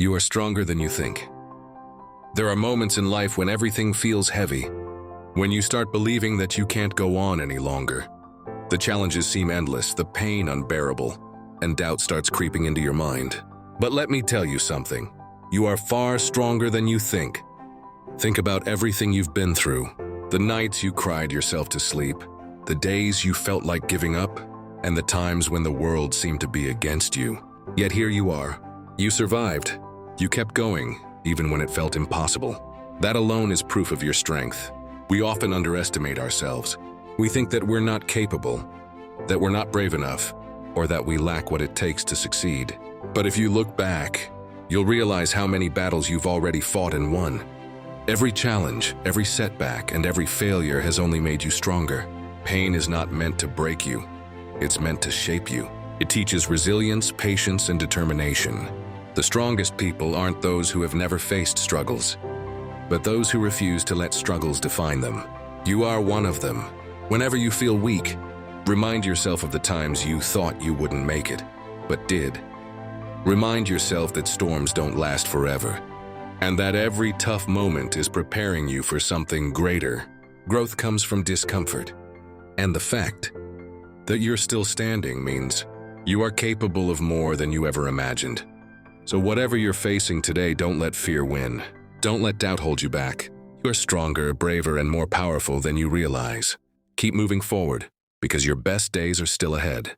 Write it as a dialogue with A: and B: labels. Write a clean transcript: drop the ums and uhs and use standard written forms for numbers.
A: You are stronger than you think. There are moments in life when everything feels heavy, when you start believing that you can't go on any longer. The challenges seem endless, the pain unbearable, and doubt starts creeping into your mind. But let me tell you something. You are far stronger than you think. Think about everything you've been through. The nights you cried yourself to sleep, the days you felt like giving up, and the times when the world seemed to be against you. Yet here you are. You survived. You kept going, even when it felt impossible. That alone is proof of your strength. We often underestimate ourselves. We think that we're not capable, that we're not brave enough, or that we lack what it takes to succeed. But if you look back, you'll realize how many battles you've already fought and won. Every challenge, every setback, and every failure has only made you stronger. Pain is not meant to break you. It's meant to shape you. It teaches resilience, patience, and determination. The strongest people aren't those who have never faced struggles, but those who refuse to let struggles define them. You are one of them. Whenever you feel weak, remind yourself of the times you thought you wouldn't make it, but did. Remind yourself that storms don't last forever, and that every tough moment is preparing you for something greater. Growth comes from discomfort, and the fact that you're still standing means you are capable of more than you ever imagined. So whatever you're facing today, don't let fear win. Don't let doubt hold you back. You are stronger, braver, and more powerful than you realize. Keep moving forward, because your best days are still ahead.